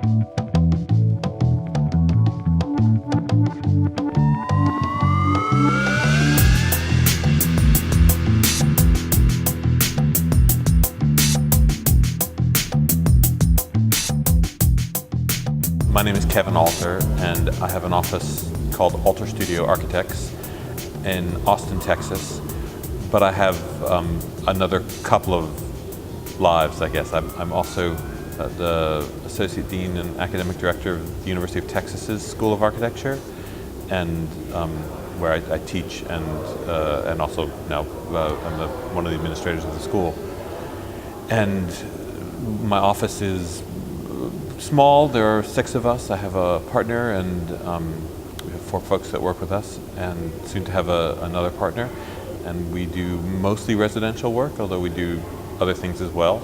My name is Kevin Alter, and I have an office called ArchDaily Architects in Austin, Texas. But I have another couple of lives, I guess. I'm also the Associate Dean and Academic Director of the University of Texas's School of Architecture, and where I teach and also now I'm one of the administrators of the school. And my office is small. There are 6 of us. I have a partner, and we have 4 folks that work with us, and soon to have another partner. And we do mostly residential work, although we do other things as well.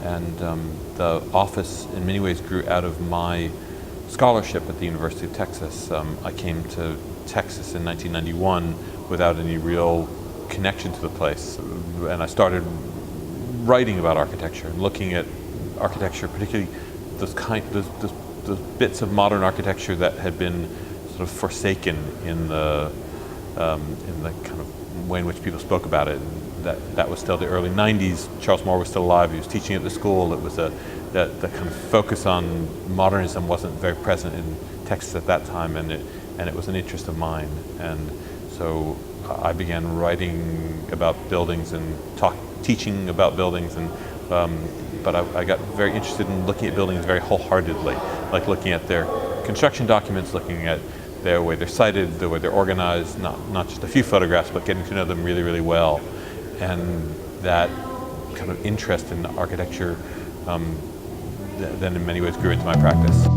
And the office in many ways grew out of my scholarship at the University of Texas. I came to Texas in 1991 without any real connection to the place. And I started writing about architecture and looking at architecture, particularly those bits of modern architecture that had been sort of forsaken in the kind of way in which people spoke about it. That was still the early 90s. Charles Moore was still alive. He was teaching at the school. It was the kind of focus on modernism wasn't very present in Texas at that time, and it was an interest of mine. And so I began writing about buildings and teaching about buildings, and but I got very interested in looking at buildings very wholeheartedly, like looking at their construction documents, looking at the way they're sited, the way they're organized, not just a few photographs, but getting to know them really, really well. And that kind of interest in architecture then in many ways grew into my practice.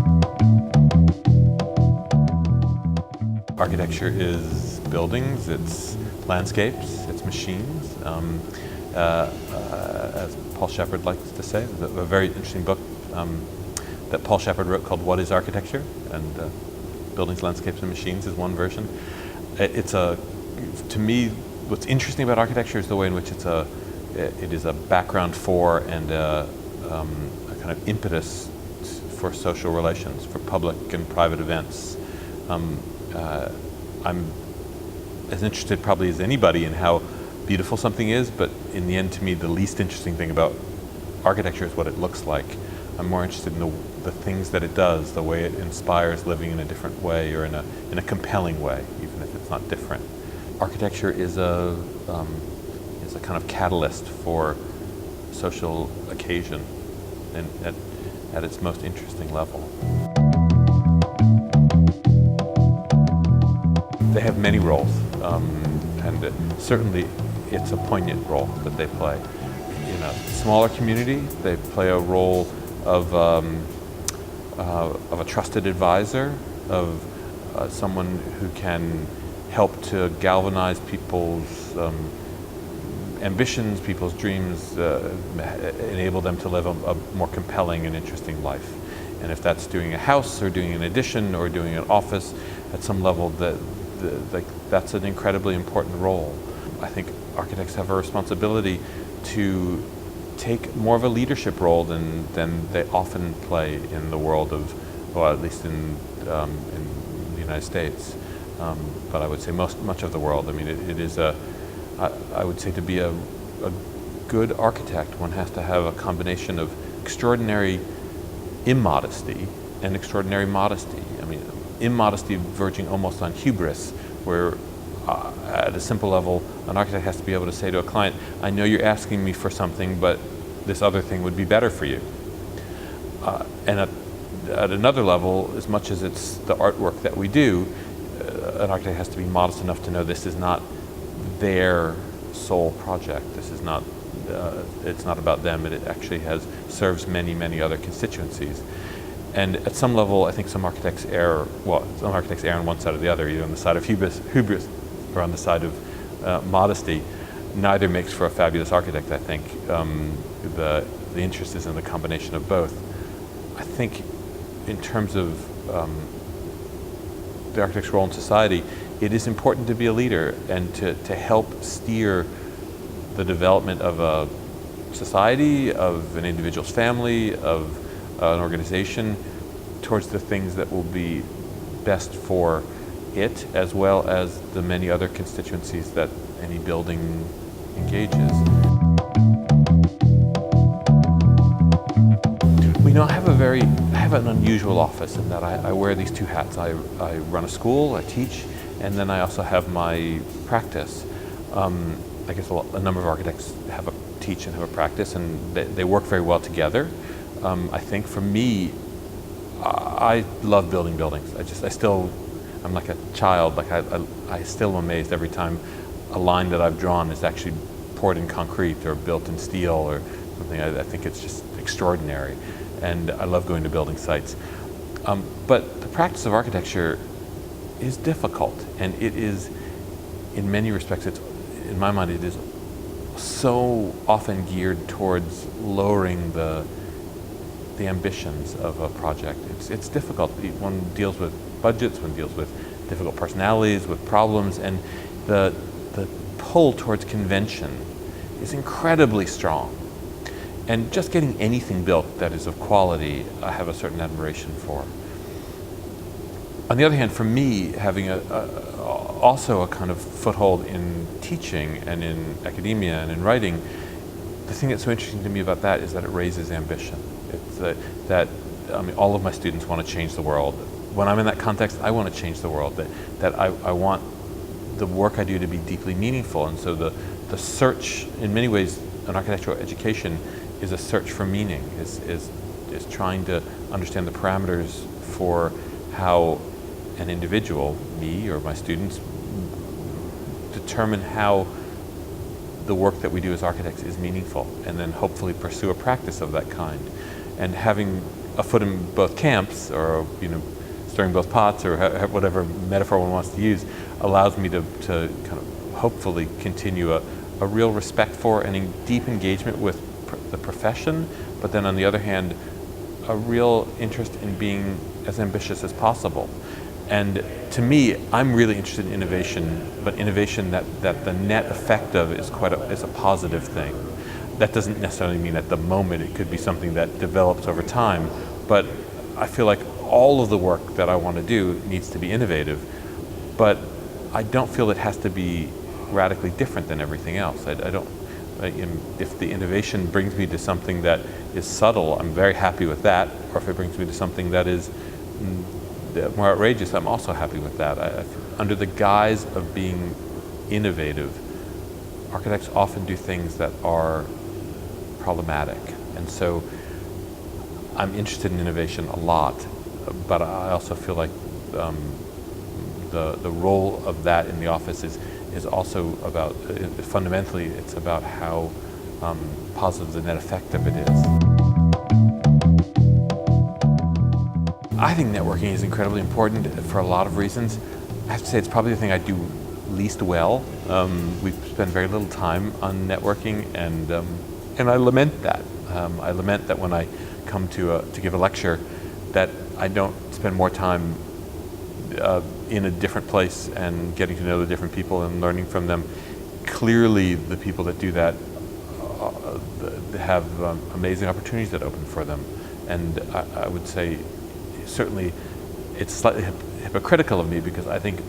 Architecture is buildings, it's landscapes, it's machines. As Paul Shepard likes to say, a very interesting book that Paul Shepard wrote called What is Architecture? And Buildings, Landscapes, and Machines is one version. To me, what's interesting about architecture is the way in which it is a background for and a kind of impetus for social relations, for public and private events. I'm as interested probably as anybody in how beautiful something is, but in the end, to me, the least interesting thing about architecture is what it looks like. I'm more interested in the things that it does, the way it inspires living in a different way or in a compelling way, even if it's not different. Architecture is a kind of catalyst for social occasion and at its most interesting level. They have many roles, and certainly it's a poignant role that they play. In a smaller community, they play a role of a trusted advisor, of someone who can help to galvanize people's ambitions, people's dreams, enable them to live a more compelling and interesting life. And if that's doing a house or doing an addition or doing an office, at some level that's an incredibly important role. I think architects have a responsibility to take more of a leadership role than they often play in the world of, well, at least in the United States. But I would say much of the world. I mean, it is I would say to be a good architect, one has to have a combination of extraordinary immodesty and extraordinary modesty. I mean, immodesty verging almost on hubris, where at a simple level, an architect has to be able to say to a client, I know you're asking me for something, but this other thing would be better for you. And at another level, as much as it's the artwork that we do, an architect has to be modest enough to know this is not their sole project. This is not, it's not about them. It actually serves many, many other constituencies. And at some level, I think some architects err on one side or the other, either on the side of hubris or on the side of modesty. Neither makes for a fabulous architect, I think. The interest is in the combination of both. I think in terms of the architect's role in society, it is important to be a leader and to help steer the development of a society, of an individual's family, of an organization towards the things that will be best for it, as well as the many other constituencies that any building engages. Well, I have an unusual office in that I wear these two hats. I run a school, I teach, and then I also have my practice. I guess a number of architects teach and have a practice, and they work very well together. I think for me, I love building buildings. I'm like a child. Like I still am amazed every time a line that I've drawn is actually poured in concrete or built in steel or something. I think it's just extraordinary, and I love going to building sites. But the practice of architecture is difficult, and it is, in many respects, in my mind, it is so often geared towards lowering the ambitions of a project. It's difficult. One deals with budgets, one deals with difficult personalities, with problems, and the pull towards convention is incredibly strong. And just getting anything built that is of quality, I have a certain admiration for. On the other hand, for me, having also a kind of foothold in teaching and in academia and in writing, the thing that's so interesting to me about that is that it raises ambition. It's that all of my students want to change the world. When I'm in that context, I want to change the world. That I want the work I do to be deeply meaningful. And so the search, in many ways, an architectural education is a search for meaning, is trying to understand the parameters for how an individual, me or my students, determine how the work that we do as architects is meaningful, and then hopefully pursue a practice of that kind. And having a foot in both camps, or stirring both pots, or whatever metaphor one wants to use, allows me to kind of hopefully continue a real respect for and a deep engagement with the profession, but then on the other hand, a real interest in being as ambitious as possible. And to me, I'm really interested in innovation, but innovation that the net effect of is a positive thing. That doesn't necessarily mean at the moment it could be something that develops over time, but I feel like all of the work that I want to do needs to be innovative, but I don't feel it has to be radically different than everything else. If the innovation brings me to something that is subtle, I'm very happy with that, or if it brings me to something that is more outrageous, I'm also happy with that. Under the guise of being innovative, architects often do things that are problematic, and so I'm interested in innovation a lot, but I also feel like the role of that in the office is also about, fundamentally, it's about how positive the net effect of it is. I think networking is incredibly important for a lot of reasons. I have to say it's probably the thing I do least well. We spend very little time on networking, and I lament that. I lament that when I come to give a lecture, that I don't spend more time in a different place and getting to know the different people and learning from them. Clearly, the people that do that have amazing opportunities that open for them, and I would say certainly it's slightly hypocritical of me, because I think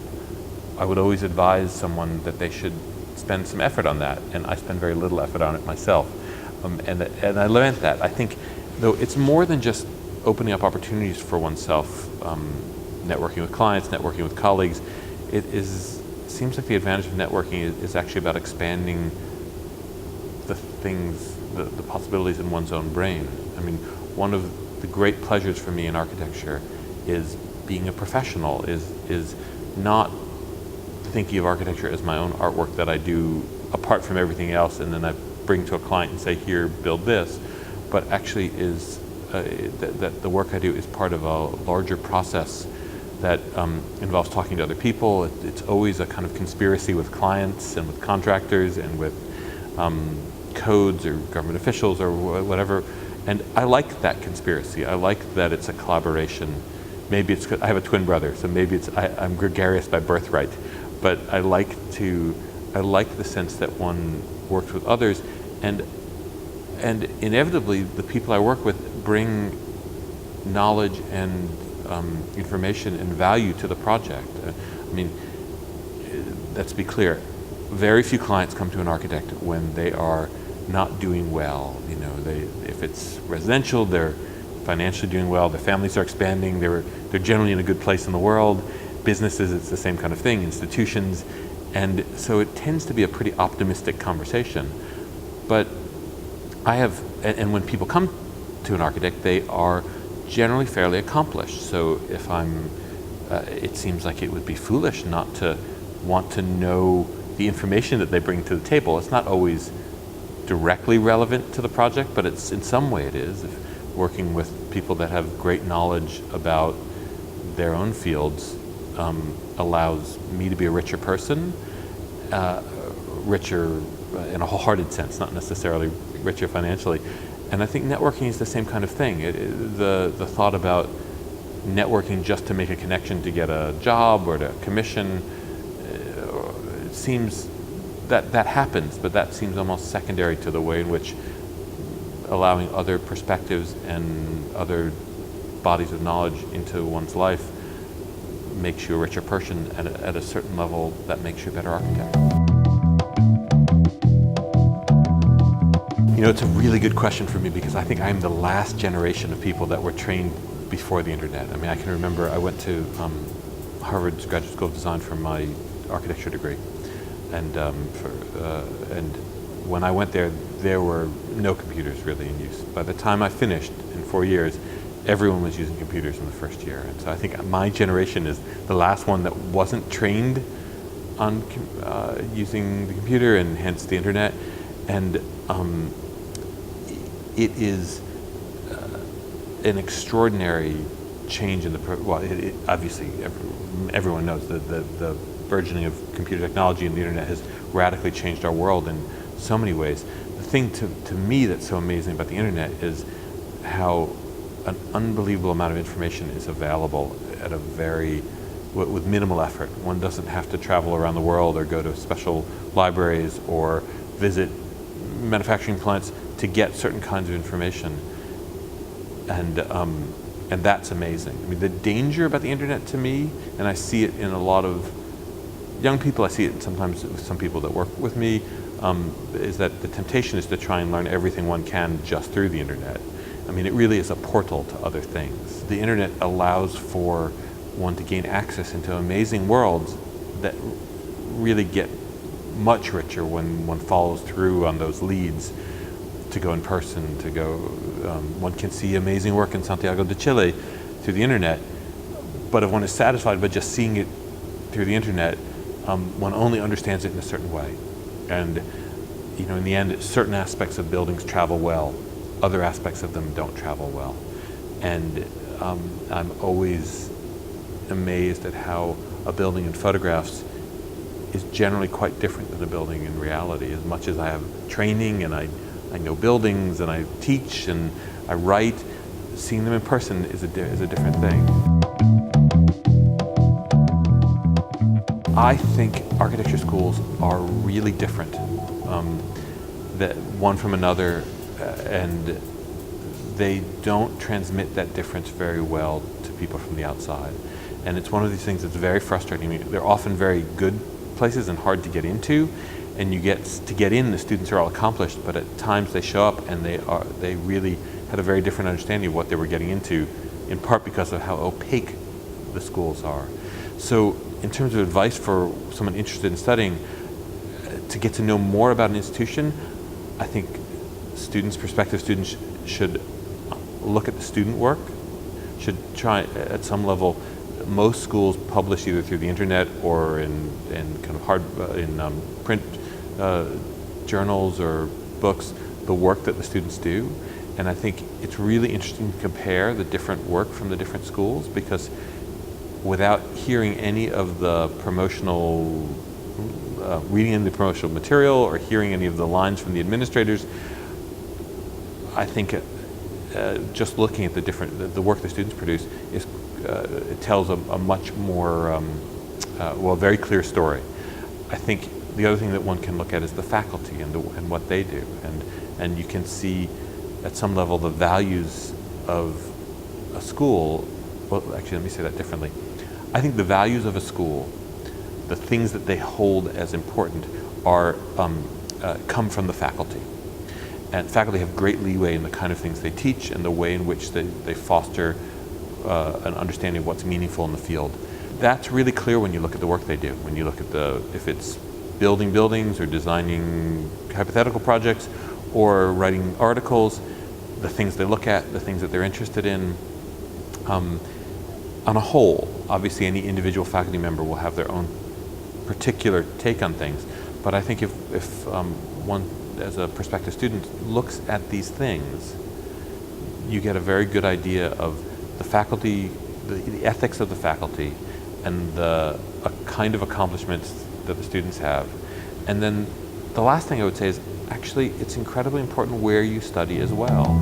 I would always advise someone that they should spend some effort on that, and I spend very little effort on it myself, and I lament that. I think, though, it's more than just opening up opportunities for oneself, networking with clients, networking with colleagues. Seems like the advantage of networking is actually about expanding the things, the possibilities in one's own brain. I mean, one of the great pleasures for me in architecture is being a professional, is not thinking of architecture as my own artwork that I do apart from everything else, and then I bring to a client and say, here, build this, but actually is that the work I do is part of a larger process that involves talking to other people. It's always a kind of conspiracy with clients and with contractors and with codes or government officials or whatever. And I like that conspiracy. I like that it's a collaboration. Maybe it's 'cause I have a twin brother, so maybe I'm gregarious by birthright. But I like the sense that one works with others, and inevitably the people I work with bring knowledge and information and value to the project. I mean, let's be clear, very few clients come to an architect when they are not doing well. You know, if it's residential, they're financially doing well, their families are expanding, they're generally in a good place in the world. Businesses, it's the same kind of thing, institutions, and so it tends to be a pretty optimistic conversation. But and when people come to an architect, they are generally fairly accomplished. So if it seems like it would be foolish not to want to know the information that they bring to the table. It's not always directly relevant to the project, but it's in some way it is. If working with people that have great knowledge about their own fields allows me to be a richer person, richer in a wholehearted sense, not necessarily richer financially. And I think networking is the same kind of thing. The thought about networking just to make a connection to get a job or to commission, it seems that happens, but that seems almost secondary to the way in which allowing other perspectives and other bodies of knowledge into one's life makes you a richer person, and at a certain level that makes you a better architect. You know, it's a really good question for me because I think I'm the last generation of people that were trained before the internet. I mean, I can remember I went to Harvard's Graduate School of Design for my architecture degree, and when I went there were no computers really in use. By the time I finished in 4 years, everyone was using computers in the first year. And so I think my generation is the last one that wasn't trained on using the computer and hence the internet. And it is an extraordinary change in obviously everyone knows that the burgeoning of computer technology and the internet has radically changed our world in so many ways. The thing to me that's so amazing about the internet is how an unbelievable amount of information is available at with minimal effort. One doesn't have to travel around the world or go to special libraries or visit manufacturing plants to get certain kinds of information. And that's amazing. I mean, the danger about the internet to me, and I see it in a lot of young people, I see it sometimes with some people that work with me, is that the temptation is to try and learn everything one can just through the internet. I mean, it really is a portal to other things. The internet allows for one to gain access into amazing worlds that really get much richer when one follows through on those leads to go in person, one can see amazing work in Santiago de Chile through the internet, but if one is satisfied by just seeing it through the internet, one only understands it in a certain way. And you know, in the end, certain aspects of buildings travel well, other aspects of them don't travel well. And I'm always amazed at how a building in photographs is generally quite different than a building in reality. As much as I have training and I know buildings and I teach and I write, seeing them in person is a different thing. I think architecture schools are really different, that one from another, and they don't transmit that difference very well to people from the outside. And it's one of these things that's very frustrating. I mean, they're often very good places and hard to get into, and to get in, the students are all accomplished, but at times they show up and they really had a very different understanding of what they were getting into, in part because of how opaque the schools are. So in terms of advice for someone interested in studying, to get to know more about an institution, I think prospective students should look at the student work, should try at some level. Most schools publish either through the internet or in kind of print journals or books the work that the students do. And I think it's really interesting to compare the different work from the different schools, because without hearing any of the reading any of the promotional material or hearing any of the lines from the administrators, I think just looking at the work the students produce it tells a much more very clear story. I think the other thing that one can look at is the faculty and what they do, and you can see at some level the values of a school, well, actually, let me say that differently. I think the values of a school, the things that they hold as important, are come from the faculty. And faculty have great leeway in the kind of things they teach and the way in which they foster an understanding of what's meaningful in the field. That's really clear when you look at the work they do. When you look at if it's building buildings or designing hypothetical projects or writing articles, the things they look at, the things that they're interested in. On a whole, obviously any individual faculty member will have their own particular take on things, but I think if one, as a prospective student, looks at these things, you get a very good idea of the faculty, the ethics of the faculty, and a kind of accomplishments that the students have. And then the last thing I would say is, actually, it's incredibly important where you study as well.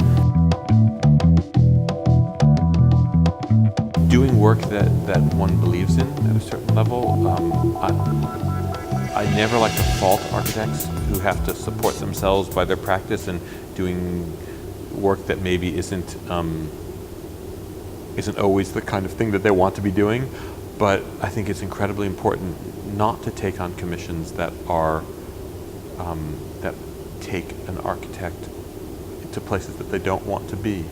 Doing work that one believes in at a certain level, I never like to fault architects who have to support themselves by their practice and doing work that maybe isn't always the kind of thing that they want to be doing. But I think it's incredibly important not to take on commissions that that take an architect to places that they don't want to be.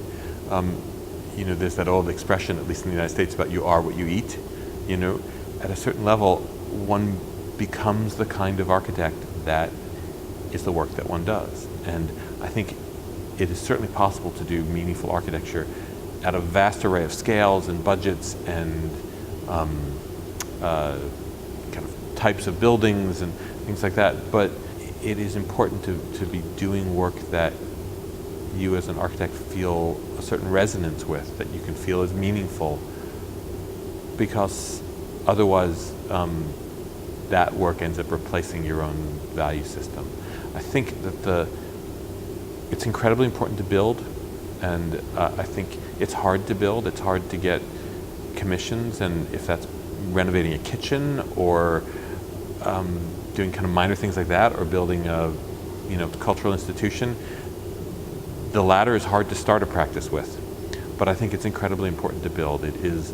There's that old expression, at least in the United States, about you are what you eat. At a certain level, one becomes the kind of architect that is the work that one does. And I think it is certainly possible to do meaningful architecture at a vast array of scales and budgets and kind of types of buildings and things like that. But it is important to be doing work that you as an architect feel a certain resonance with, that you can feel as meaningful, because otherwise that work ends up replacing your own value system. I think that it's incredibly important to build, and I think it's hard to build. It's hard to get commissions, and if that's renovating a kitchen or doing kind of minor things like that, or building a cultural institution, the latter is hard to start a practice with. But I think it's incredibly important to build. It is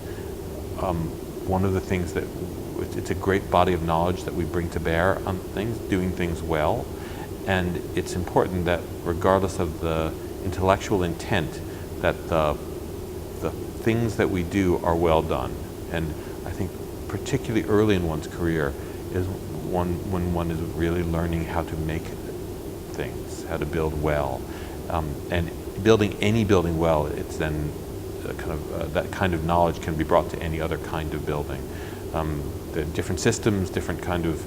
one of the things that it's a great body of knowledge that we bring to bear on things, doing things well. And it's important that regardless of the intellectual intent, that the things that we do are well done. And I think particularly early in one's career is when one is really learning how to make things, how to build well. And building any building well, it's then that kind of knowledge can be brought to any other kind of building. The different systems, different kind of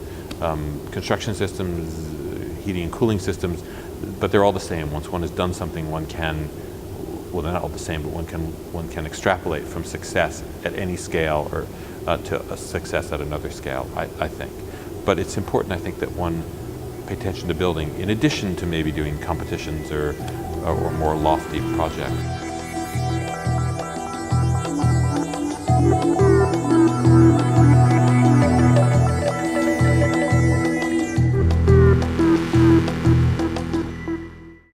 construction systems, heating and cooling systems, but they're all the same. Once one has done something, one can, well, they're not all the same, but one can extrapolate from success at any scale or to a success at another scale, I think. But it's important, I think, that one pay attention to building in addition to maybe doing competitions or more lofty projects.